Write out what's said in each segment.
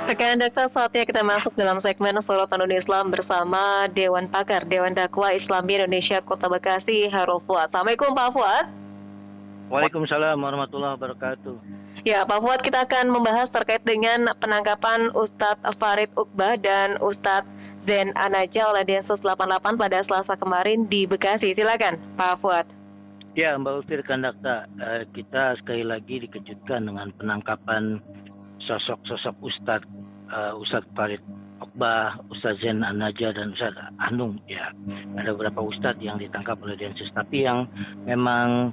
Rekan Daksa, saatnya kita masuk dalam segmen Sorotan Dunia Islam bersama Dewan Pakar Dewan Dakwah Islam Indonesia Kota Bekasi, Hairul Fuad. Assalamualaikum Pak Fuad. Waalaikumsalam warahmatullahi wabarakatuh. Ya, Pak Fuad, kita akan membahas terkait dengan penangkapan Ustadz Farid Uqbah dan Ustadz Zain An-Najah oleh Densus 88 pada Selasa kemarin di Bekasi. Silakan, Pak Fuad. Ya, Mbak Ulfi, rekan Daksa, kita sekali lagi dikejutkan dengan penangkapan sosok-sosok Ustadz Farid Uqbah, Ustadz Zain An-Najah, dan Ustadz Anung. Ya, ada beberapa ustadz yang ditangkap oleh Densus. Tapi yang memang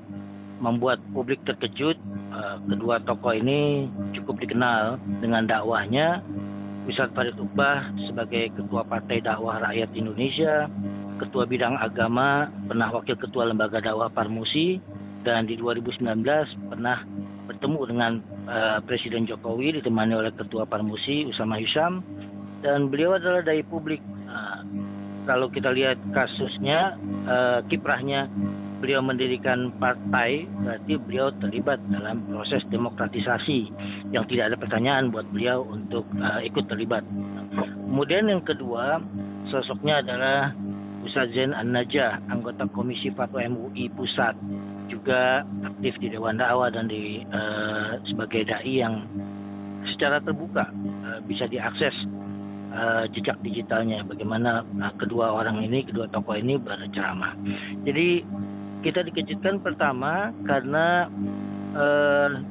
membuat publik terkejut, kedua tokoh ini cukup dikenal dengan dakwahnya. Ustadz Farid Uqbah sebagai Ketua Partai Dakwah Rakyat Indonesia, Ketua Bidang Agama, pernah Wakil Ketua Lembaga Dakwah Parmusi, dan di 2019 pernah bertemu dengan Presiden Jokowi ditemani oleh Ketua Parmusi Usama Hisyam, dan beliau adalah dai publik. Kalau kita lihat kasusnya, kiprahnya beliau mendirikan partai, berarti beliau terlibat dalam proses demokratisasi yang tidak ada pertanyaan buat beliau untuk ikut terlibat. Kemudian yang kedua, sosoknya adalah Ustadz Zain An-Najah, anggota Komisi Fatwa MUI Pusat, juga aktif di Dewan Dakwah dan sebagai dai yang secara terbuka bisa diakses jejak digitalnya, bagaimana kedua tokoh ini berceramah. Jadi kita dikejutkan pertama karena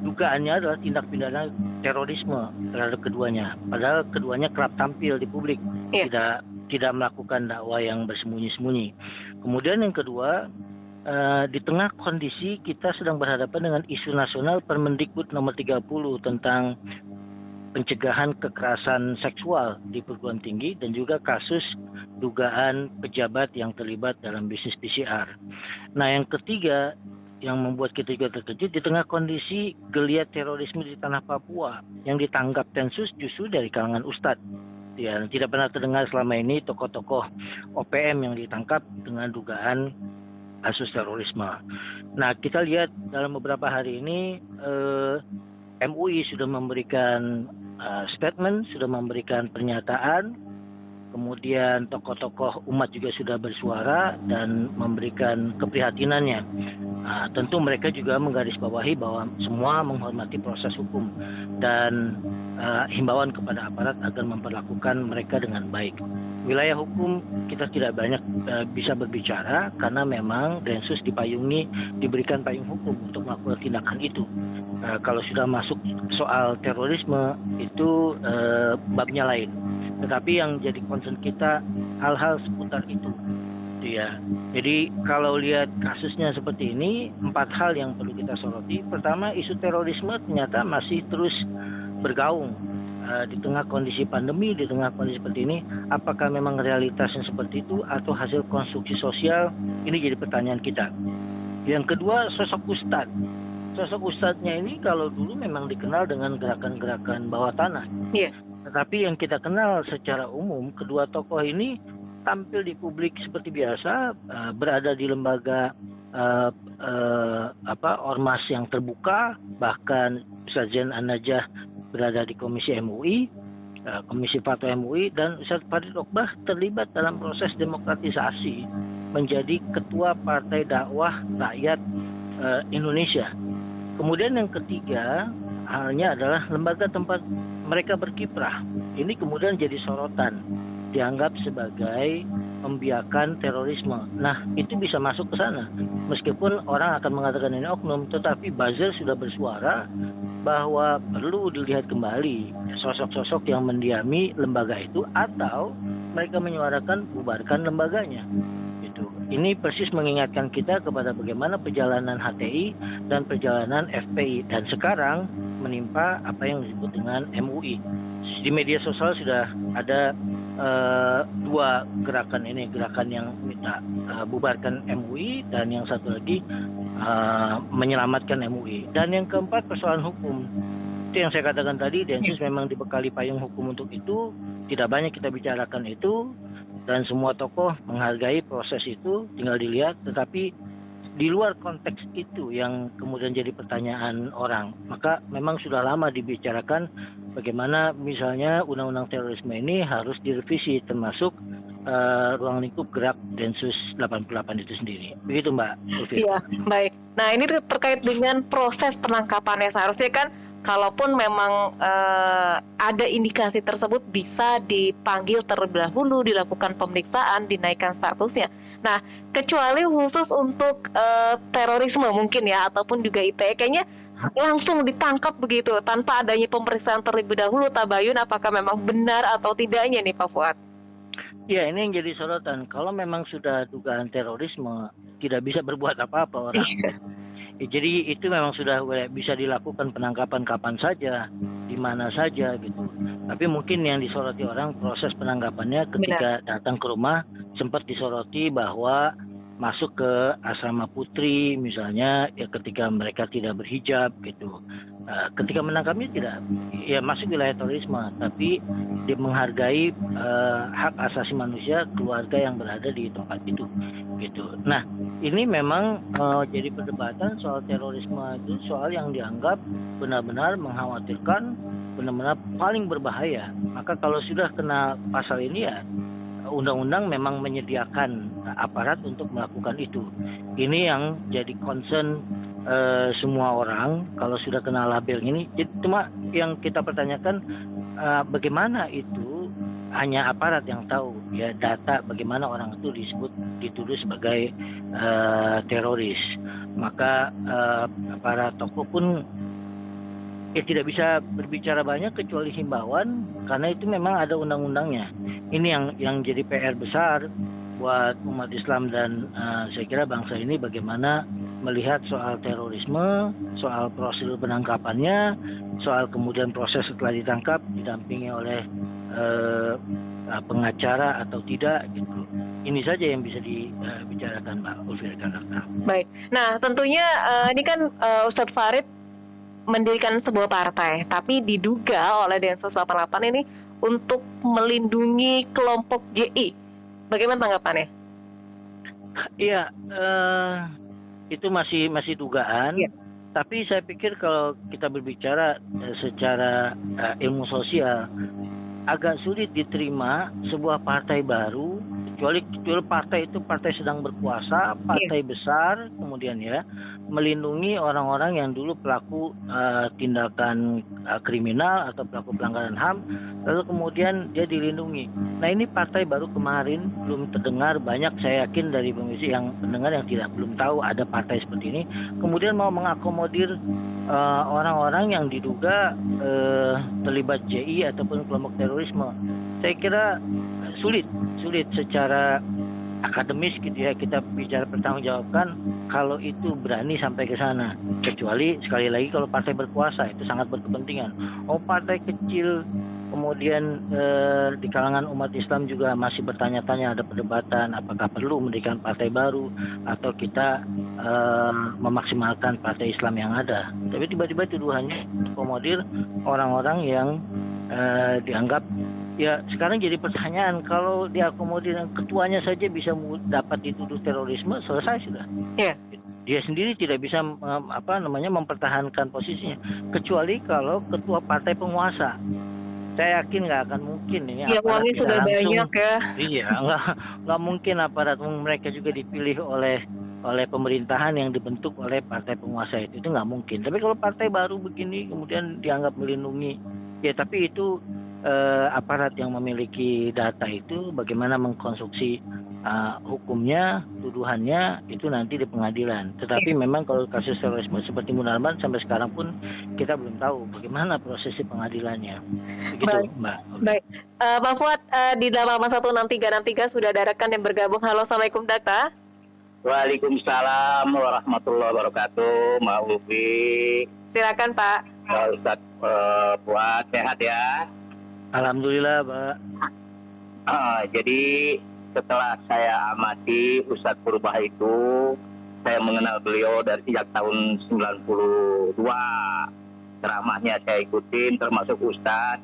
dugaannya adalah tindak pidana terorisme terhadap keduanya, padahal keduanya kerap tampil di publik, tidak melakukan dakwah yang bersembunyi-sembunyi. Kemudian yang kedua, di tengah kondisi kita sedang berhadapan dengan isu nasional Permendikbud nomor 30 tentang pencegahan kekerasan seksual di perguruan tinggi, dan juga kasus dugaan pejabat yang terlibat dalam bisnis PCR. Nah, yang ketiga yang membuat kita juga terkejut, di tengah kondisi geliat terorisme di tanah Papua yang ditanggap Densus justru dari kalangan ustadz. Ya, tidak pernah terdengar selama ini tokoh-tokoh OPM yang ditangkap dengan dugaan kasus terorisme. Nah, kita lihat dalam beberapa hari ini MUI sudah memberikan statement, sudah memberikan pernyataan, kemudian tokoh-tokoh umat juga sudah bersuara dan memberikan keprihatinannya. Tentu mereka juga menggarisbawahi bahwa semua menghormati proses hukum dan himbauan kepada aparat agar memperlakukan mereka dengan baik. Wilayah hukum kita tidak banyak bisa berbicara karena memang Densus diberikan payung hukum untuk melakukan tindakan itu. Kalau sudah masuk soal terorisme itu babnya lain. Tetapi yang jadi concern kita hal-hal seputar itu. Ya. Jadi kalau lihat kasusnya seperti ini, 4 hal yang perlu kita soroti. Pertama, isu terorisme ternyata masih terus bergaung di tengah kondisi pandemi, di tengah kondisi seperti ini. Apakah memang realitasnya seperti itu atau hasil konstruksi sosial? Ini jadi pertanyaan kita. Yang kedua, sosok ustadz. Sosok ustadznya ini kalau dulu memang dikenal dengan gerakan-gerakan bawah tanah. Iya. Tetapi yang kita kenal secara umum, kedua tokoh ini tampil di publik seperti biasa, berada di lembaga ormas yang terbuka, bahkan Ustadz Zain An-Najah berada di Komisi MUI, Komisi Fatwa MUI, dan Ustadz Farid Uqbah terlibat dalam proses demokratisasi menjadi Ketua Partai Dakwah Rakyat Indonesia. Kemudian yang ketiga halnya adalah lembaga tempat mereka berkiprah. Ini kemudian jadi sorotan, dianggap sebagai membiarkan terorisme. Nah, itu bisa masuk ke sana. Meskipun orang akan mengatakan ini oknum, tetapi buzzer sudah bersuara bahwa perlu dilihat kembali sosok-sosok yang mendiami lembaga itu, atau mereka menyuarakan bubarkan lembaganya. Ini persis mengingatkan kita kepada bagaimana perjalanan HTI dan perjalanan FPI, dan sekarang menimpa apa yang disebut dengan MUI. Di media sosial sudah ada dua gerakan ini, gerakan yang minta bubarkan MUI, dan yang satu lagi menyelamatkan MUI. Dan yang keempat, persoalan hukum. Itu yang saya katakan tadi, Densus memang dibekali payung hukum untuk itu. Tidak banyak kita bicarakan itu, dan semua tokoh menghargai proses itu, tinggal dilihat. Tetapi di luar konteks itu yang kemudian jadi pertanyaan orang. Maka memang sudah lama dibicarakan bagaimana misalnya undang-undang terorisme ini harus direvisi, termasuk ruang lingkup gerak Densus 88 itu sendiri. Begitu Mbak Ulfi. Iya, baik. Nah, ini terkait dengan proses penangkapannya. Seharusnya kan kalaupun memang ada indikasi tersebut bisa dipanggil terlebih dahulu, dilakukan pemeriksaan, dinaikkan statusnya. Nah, kecuali khusus untuk terorisme mungkin ya, ataupun juga ITE, kayaknya langsung ditangkap begitu tanpa adanya pemeriksaan terlebih dahulu. Tabayun apakah memang benar atau tidaknya nih Pak Fuad? Ya, ini yang jadi sorotan. Kalau memang sudah dugaan terorisme, tidak bisa berbuat apa-apa orang. Jadi itu memang sudah bisa dilakukan penangkapan kapan saja, di mana saja gitu. Tapi mungkin yang disoroti orang proses penangkapannya ketika datang ke rumah, sempat disoroti bahwa masuk ke asrama putri misalnya, ya ketika mereka tidak berhijab gitu. Ketika menangkapnya tidak, ya masuk wilayah terorisme, tapi dia menghargai hak asasi manusia keluarga yang berada di tempat itu gitu. Nah, ini memang jadi perdebatan soal terorisme itu soal yang dianggap benar-benar mengkhawatirkan, benar-benar paling berbahaya. Maka kalau sudah kena pasal ini ya undang-undang memang menyediakan aparat untuk melakukan itu. Ini yang jadi concern semua orang kalau sudah kena label ini. Cuma yang kita pertanyakan bagaimana itu hanya aparat yang tahu ya data bagaimana orang itu dituduh sebagai teroris. Maka para tokoh pun tidak bisa berbicara banyak kecuali himbauan karena itu memang ada undang-undangnya. Ini yang jadi PR besar buat umat Islam dan saya kira bangsa ini bagaimana melihat soal terorisme, soal prosedur penangkapannya, soal kemudian proses setelah ditangkap didampingi oleh pengacara atau tidak gitu. Ini saja yang bisa dibicarakan Mbak Ulfi. Baik. Nah, tentunya ini kan Ustadz Farid mendirikan sebuah partai, tapi diduga oleh Densus 88 ini untuk melindungi kelompok JI. Bagaimana tanggapannya? Iya, itu masih dugaan. Ya. Tapi saya pikir kalau kita berbicara secara ilmu sosial, agak sulit diterima sebuah partai baru, kecuali partai itu partai sedang berkuasa, partai besar, kemudian ya melindungi orang-orang yang dulu pelaku tindakan kriminal atau pelaku pelanggaran HAM, lalu kemudian dia dilindungi. Nah, ini partai baru kemarin belum terdengar, banyak saya yakin dari pemirsa yang pendengar yang belum tahu ada partai seperti ini, kemudian mau mengakomodir orang-orang yang diduga terlibat JI ataupun kelompok terorisme. Saya kira sulit secara akademis gitu ya kita bicara pertanggungjawabkan kalau itu berani sampai ke sana, kecuali sekali lagi kalau partai berkuasa itu sangat berkepentingan. Partai kecil kemudian di kalangan umat Islam juga masih bertanya-tanya, ada perdebatan apakah perlu mendirikan partai baru atau kita memaksimalkan partai Islam yang ada. Tapi tiba-tiba tuduhannya akomodir orang-orang yang dianggap. Ya sekarang jadi pertanyaan, kalau diakomodir ketuanya saja bisa dapat dituduh terorisme, selesai sudah. Yeah. Dia sendiri tidak bisa mempertahankan posisinya, kecuali kalau ketua partai penguasa. Saya yakin nggak akan mungkin ini. Ya uangnya sudah langsung, banyak ya. Iya, nggak mungkin aparat mereka juga dipilih oleh pemerintahan yang dibentuk oleh partai penguasa itu nggak mungkin. Tapi kalau partai baru begini kemudian dianggap melindungi, ya tapi itu aparat yang memiliki data itu bagaimana mengkonstruksi hukumnya, tuduhannya itu nanti di pengadilan. Tetapi memang kalau kasus terorisme seperti Munarman sampai sekarang pun kita belum tahu bagaimana prosesi pengadilannya. Begitu, baik, Mbak. Baik, Pak Fuad di 8816363 sudah ada rekan yang bergabung. Halo, assalamualaikum Dakta. Waalaikumsalam warahmatullahi wabarakatuh, Mbak Ulfi. Silakan Pak. Ustaz Fuad sehat ya? Alhamdulillah, Pak. Jadi setelah saya amati Ustadz Purba itu, saya mengenal beliau dari sejak tahun 92. Ceramahnya saya ikutin, termasuk Ustadz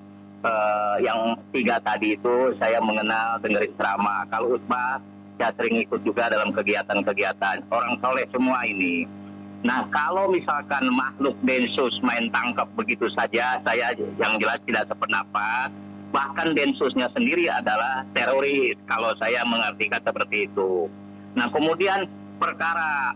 yang 3 tadi itu saya mengenal, dengerin ceramah. Kalau Utbah saya sering ikut juga dalam kegiatan-kegiatan. Orang soleh semua ini. Nah, kalau misalkan makhluk Densus main tangkap begitu saja, saya yang jelas tidak sependapat. Bahkan Densusnya sendiri adalah teroris, kalau saya mengartikan seperti itu. Nah, kemudian perkara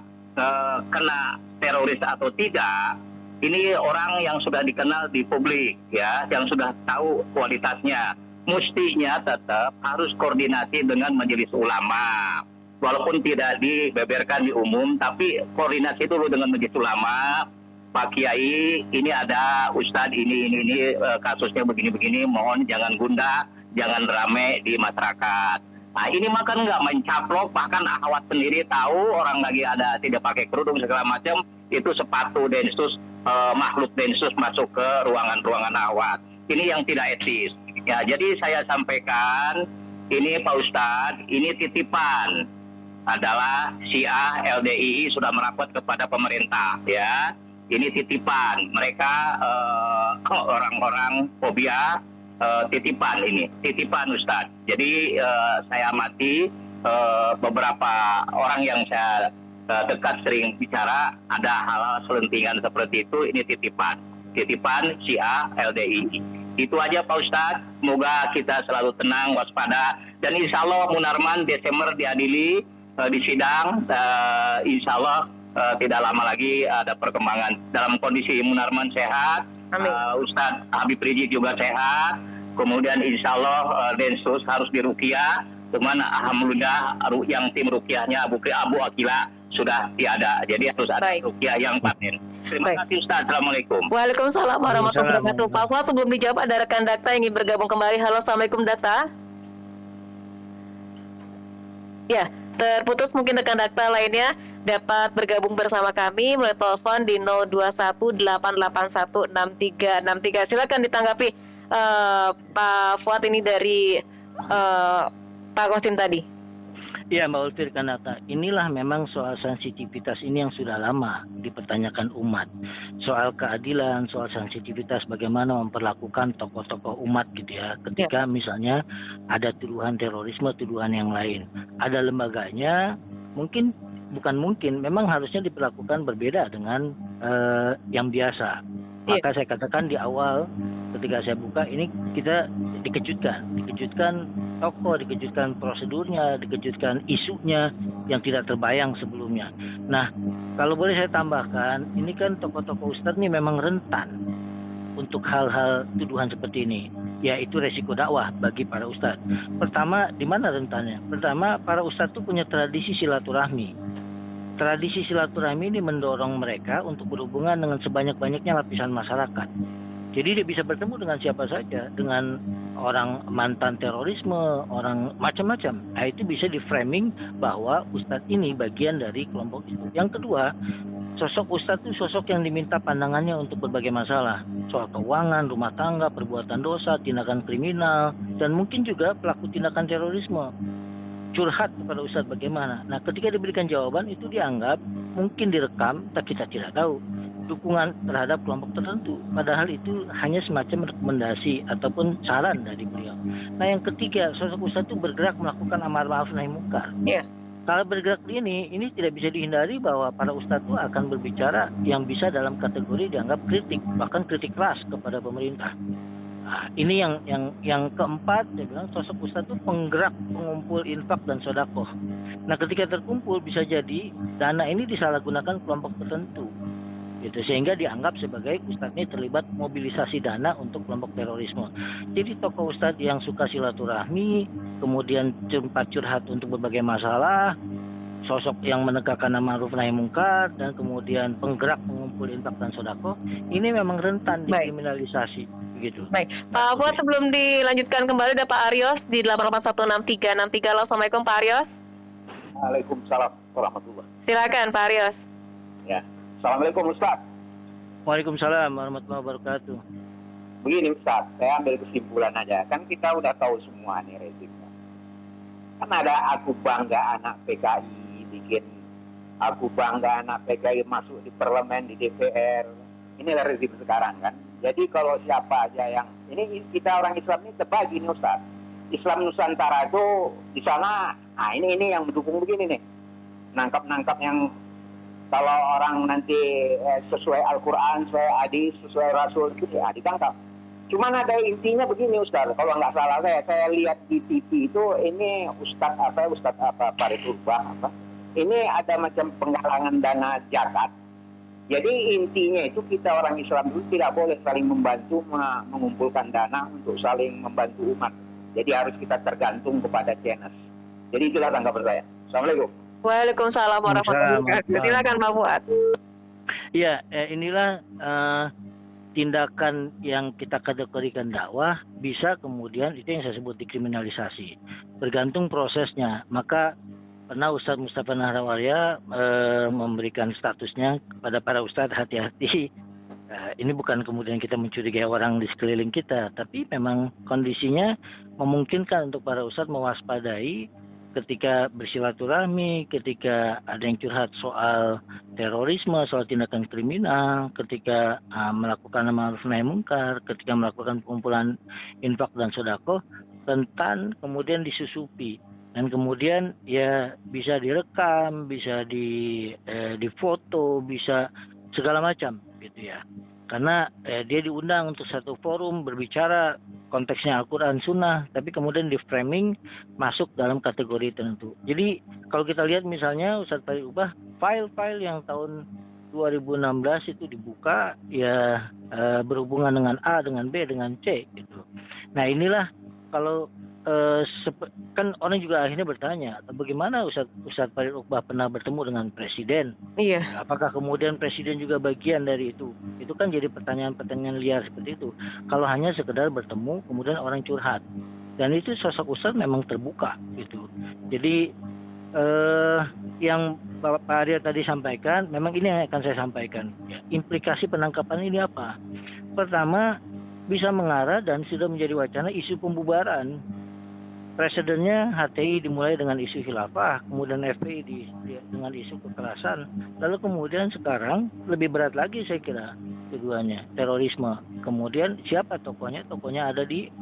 kena teroris atau tidak, ini orang yang sudah dikenal di publik, ya, yang sudah tahu kualitasnya. Mestinya tetap harus koordinasi dengan majelis ulama. Walaupun tidak dibeberkan di umum, tapi koordinasi dulu dengan majelis ulama. Pak Kiai, ini ada Ustadz ini kasusnya begini-begini, mohon jangan gundah, jangan rame di masyarakat. Nah, ini makan nggak mencaplok, bahkan Ahwat sendiri tahu orang lagi ada tidak pakai kerudung segala macam, itu sepatu Densus, makhluk Densus masuk ke ruangan-ruangan Ahwat. Ini yang tidak etis. Ya, jadi saya sampaikan, ini Pak Ustadz, ini titipan adalah Syiah LDII sudah merapat kepada pemerintah, ya. Ini titipan, mereka orang-orang fobia. Titipan Ustadz. Jadi saya amati beberapa orang yang saya dekat sering bicara, ada hal-hal selentingan seperti itu. Ini titipan Syiah LDI. Itu aja Pak Ustadz. Semoga kita selalu tenang, waspada, dan insya Allah Munarman Desember diadili di sidang. Insya Allah tidak lama lagi ada perkembangan. Dalam kondisi Munarman sehat, Ustadz Habib Rizik juga sehat. Kemudian insya Allah Densus harus diruqyah. Cuman alhamdulillah yang tim ruqyahnya Abu Akila sudah tiada. Jadi harus ada ruqyah yang paten. Terima kasih Ustaz. Assalamualaikum. Waalaikumsalam warahmatullahi wabarakatuh. Pak Fuad, sebelum dijawab ada rekan Dakta yang ingin bergabung kembali. Halo, Assalamualaikum Dakta. Ya, terputus mungkin rekan Dakta lainnya dapat bergabung bersama kami melalui telepon di 0218816363. Silakan ditanggapi Pak Fuad ini dari Pak Qasim tadi. Ya, Mbak Ulfir Kanata, inilah memang soal sensitivitas ini yang sudah lama dipertanyakan umat. Soal keadilan, soal sensitivitas bagaimana memperlakukan tokoh-tokoh umat gitu ya. Ketika misalnya ada tuduhan terorisme, tuduhan yang lain. Ada lembaganya, memang harusnya diperlakukan berbeda dengan yang biasa. Maka saya katakan di awal ketika saya buka ini kita dikejutkan tokoh, dikejutkan prosedurnya, dikejutkan isunya yang tidak terbayang sebelumnya. Nah, kalau boleh saya tambahkan, ini kan tokoh-tokoh Ustadz ini memang rentan untuk hal-hal tuduhan seperti ini, yaitu resiko dakwah bagi para Ustadz. Pertama, di mana rentannya? Pertama, para Ustadz itu punya tradisi silaturahmi. Tradisi silaturahmi ini mendorong mereka untuk berhubungan dengan sebanyak-banyaknya lapisan masyarakat. Jadi dia bisa bertemu dengan siapa saja, dengan orang mantan terorisme, orang macam-macam. Nah, itu bisa di-framing bahwa Ustadz ini bagian dari kelompok itu. Yang kedua, sosok Ustadz itu sosok yang diminta pandangannya untuk berbagai masalah. Soal keuangan, rumah tangga, perbuatan dosa, tindakan kriminal, dan mungkin juga pelaku tindakan terorisme. Curhat kepada Ustadz bagaimana. Nah, ketika diberikan jawaban itu dianggap mungkin direkam, tapi kita tidak tahu dukungan terhadap kelompok tertentu. Padahal itu hanya semacam rekomendasi ataupun saran dari beliau. Nah, yang ketiga, sosok Ustadz itu bergerak melakukan amar ma'ruf nahi munkar. Kalau bergerak ini tidak bisa dihindari bahwa para Ustadz itu akan berbicara yang bisa dalam kategori dianggap kritik, bahkan kritik keras kepada pemerintah. Nah, ini yang keempat, dia bilang sosok Ustadz itu penggerak, pengumpul infak dan sedekah. Nah, ketika terkumpul bisa jadi dana ini disalahgunakan kelompok tertentu, gitu, sehingga dianggap sebagai Ustadz ini terlibat mobilisasi dana untuk kelompok terorisme. Jadi tokoh Ustadz yang suka silaturahmi, kemudian tempat curhat untuk berbagai masalah, sosok yang menegakkan amar ma'ruf nahi munkar, dan kemudian penggerak mengumpul infak dan sedekah, ini memang rentan dikriminalisasi. Gitu. Baik, Pak Fuad, sebelum dilanjutkan kembali ada Pak Aryos di 8816363. Assalamualaikum Pak Aryos. Waalaikumsalam warahmatullahi. Silakan Pak Aryos. Ya, Assalamualaikum Ustaz. Waalaikumsalam warahmatullahi wabarakatuh. Begini Ustaz, saya ambil kesimpulan aja. Kan kita udah tahu semua nih rezimnya. Kan ada aku bangga anak PKI bikin, aku bangga anak PKI masuk di parlemen, di DPR. Inilah rezim sekarang kan. Jadi kalau siapa aja yang ini, kita orang Islam ini terbagi nih Ustaz. Islam Nusantara itu di sana Nah ini yang mendukung begini nih, nangkap yang kalau orang nanti sesuai Al-Quran, sesuai hadis, sesuai Rasul gitu ya ditangkap. Cuman ada intinya begini Ustaz, kalau nggak salah saya lihat di TV itu ini Ustaz Farid Uqbah ini ada macam penggalangan dana zakat. Jadi intinya itu kita orang Islam itu tidak boleh saling membantu mengumpulkan dana untuk saling membantu umat. Jadi harus kita tergantung kepada CNS. Jadi itulah tanggapan saya. Assalamualaikum. Waalaikumsalam warahmatullahi wabarakatuh. Silakan Pak Fuad. Ya, inilah tindakan yang kita kategorikan dakwah bisa kemudian itu yang saya sebut dikriminalisasi. Bergantung prosesnya. Maka pernah Ustadz Mustafa Nahrawalia memberikan statusnya kepada para ustadz, hati-hati. Ini bukan kemudian kita mencurigai orang di sekeliling kita, tapi memang kondisinya memungkinkan untuk para ustadz mewaspadai ketika bersilaturahmi, ketika ada yang curhat soal terorisme, soal tindakan kriminal, ketika melakukan ma'ruf nahi munkar, ketika melakukan pengumpulan infak dan sedekah, rentan kemudian disusupi. Dan kemudian ya bisa direkam, bisa difoto, bisa segala macam gitu ya. Karena dia diundang untuk satu forum berbicara konteksnya Al-Quran Sunnah, tapi kemudian di framing masuk dalam kategori tertentu. Jadi kalau kita lihat misalnya Ustaz Farid Uqbah, file-file yang tahun 2016 itu dibuka ya berhubungan dengan A, dengan B, dengan C gitu. Nah inilah kalau kan orang juga akhirnya bertanya, bagaimana Ustaz Farid Uqbah pernah bertemu dengan presiden? Iya. Apakah kemudian presiden juga bagian dari itu? Itu kan jadi pertanyaan-pertanyaan liar seperti itu. Kalau hanya sekedar bertemu, kemudian orang curhat. Dan itu sosok Ustaz memang terbuka gitu. Jadi yang Pak Arya tadi sampaikan, memang ini yang akan saya sampaikan. Ya, implikasi penangkapan ini apa? Pertama, bisa mengarah dan sudah menjadi wacana isu pembubaran. Presidennya HTI dimulai dengan isu khilafah, kemudian FPI dengan isu kekerasan, lalu kemudian sekarang lebih berat lagi saya kira keduanya, terorisme. Kemudian siapa tokohnya? Tokohnya ada di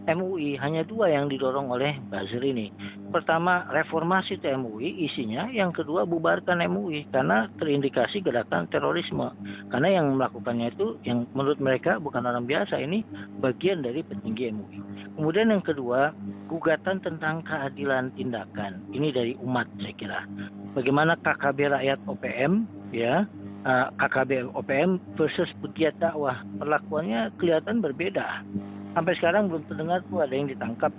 MUI, hanya dua yang didorong oleh buzzer ini. Pertama, reformasi MUI isinya, yang kedua bubarkan MUI karena terindikasi gerakan terorisme. Karena yang melakukannya itu yang menurut mereka bukan orang biasa, ini bagian dari petinggi MUI. Kemudian yang kedua, gugatan tentang keadilan tindakan. Ini dari umat saya kira. Bagaimana KKB rakyat OPM ya, KKB OPM versus pegiat dakwah, perlakuannya kelihatan berbeda. Sampai sekarang belum terdengar tuh ada yang ditangkap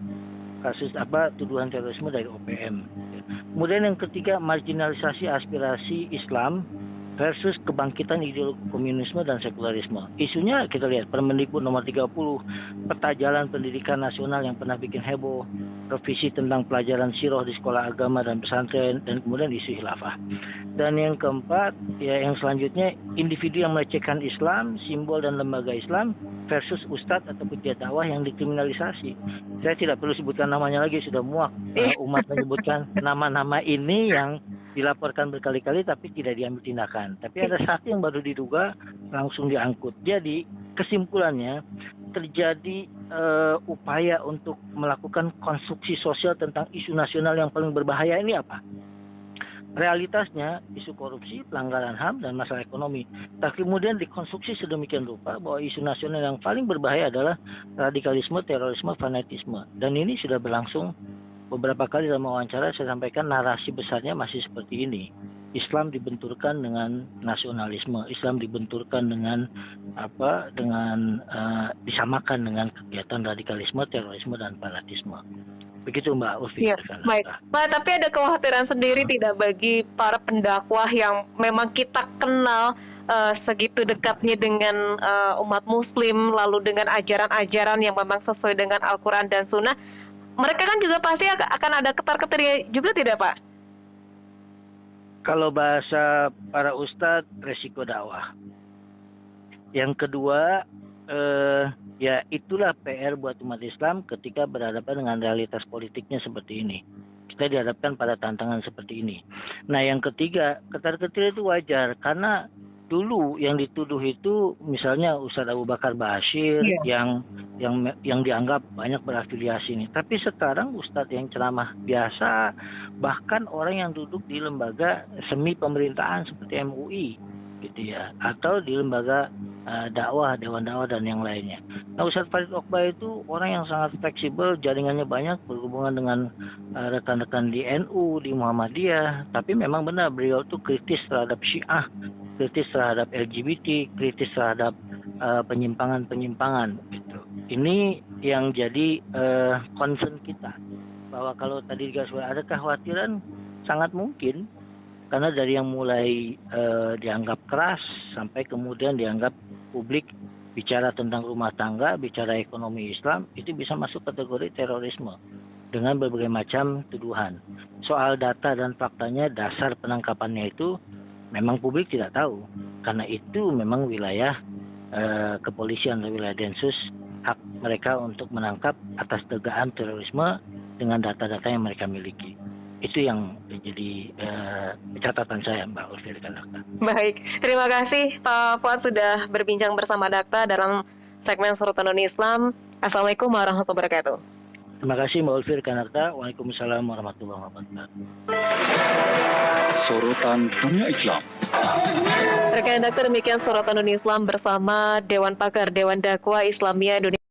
kasus tuduhan terorisme dari OPM. Kemudian yang ketiga, marginalisasi aspirasi Islam versus kebangkitan ideologi komunisme dan sekularisme. Isunya kita lihat Permendikbud nomor 30, peta jalan pendidikan nasional yang pernah bikin heboh, revisi tentang pelajaran sirah di sekolah agama dan pesantren, dan kemudian isu khilafah. Dan yang keempat, ya yang selanjutnya, individu yang melecehkan Islam, simbol dan lembaga Islam versus ustadz atau pegiat dakwah yang dikriminalisasi. Saya tidak perlu sebutkan namanya lagi, sudah muak umat menyebutkan nama-nama ini yang dilaporkan berkali-kali tapi tidak diambil tindakan. Tapi ada satu yang baru diduga langsung diangkut. Jadi kesimpulannya terjadi upaya untuk melakukan konstruksi sosial tentang isu nasional yang paling berbahaya ini apa? Realitasnya isu korupsi, pelanggaran HAM, dan masalah ekonomi. Tapi kemudian dikonstruksi sedemikian rupa bahwa isu nasional yang paling berbahaya adalah radikalisme, terorisme, fanatisme. Dan ini sudah berlangsung beberapa kali dalam wawancara. Saya sampaikan narasi besarnya masih seperti ini. Islam dibenturkan dengan nasionalisme, Islam dibenturkan dengan disamakan dengan kegiatan radikalisme, terorisme, dan fanatisme. Begitu Mbak Ulfi. Ya, baik. Pak, tapi ada kekhawatiran sendiri tidak bagi para pendakwah yang memang kita kenal segitu dekatnya dengan umat Muslim, lalu dengan ajaran-ajaran yang memang sesuai dengan Al-Quran dan Sunnah. Mereka kan juga pasti akan ada ketar-ketir juga tidak Pak? Kalau bahasa para ustadz, resiko dakwah. Yang kedua, ya itulah PR buat umat Islam ketika berhadapan dengan realitas politiknya seperti ini. Kita dihadapkan pada tantangan seperti ini. Nah yang ketiga, ketar-ketir itu wajar karena dulu yang dituduh itu misalnya Ustadz Abu Bakar Bashir yang dianggap banyak berafiliasi nih. Tapi sekarang Ustadz yang ceramah biasa, bahkan orang yang duduk di lembaga semi pemerintahan seperti MUI gitu ya, atau di lembaga dakwah, dewan dakwah dan yang lainnya. Nah, Ustadz Farid Oqbah itu orang yang sangat fleksibel, jaringannya banyak, berhubungan dengan rekan-rekan di NU, di Muhammadiyah. Tapi memang benar beliau itu kritis terhadap Syiah, kritis terhadap LGBT, kritis terhadap penyimpangan-penyimpangan gitu. Ini yang jadi concern kita, bahwa kalau tadi ada kekhawatiran, sangat mungkin karena dari yang mulai dianggap keras sampai kemudian dianggap publik bicara tentang rumah tangga, bicara ekonomi Islam, itu bisa masuk kategori terorisme dengan berbagai macam tuduhan. Soal data dan faktanya, dasar penangkapannya itu memang publik tidak tahu, karena itu memang wilayah kepolisian atau wilayah Densus, hak mereka untuk menangkap atas dugaan terorisme dengan data-data yang mereka miliki. Itu yang menjadi catatan saya, Mbak Ulfir Kanakta. Baik, terima kasih Pak Fuad sudah berbincang bersama Dakta dalam segmen Sorotan Islam. Assalamualaikum warahmatullahi wabarakatuh. Terima kasih Mbak Ulfir Kanakta. Waalaikumsalam warahmatullahi wabarakatuh. Sorotan Dunia Islam. Rekan Dakta, demikian Sorotan Islam bersama Dewan Pakar Dewan Dakwah Islamiyah Indonesia.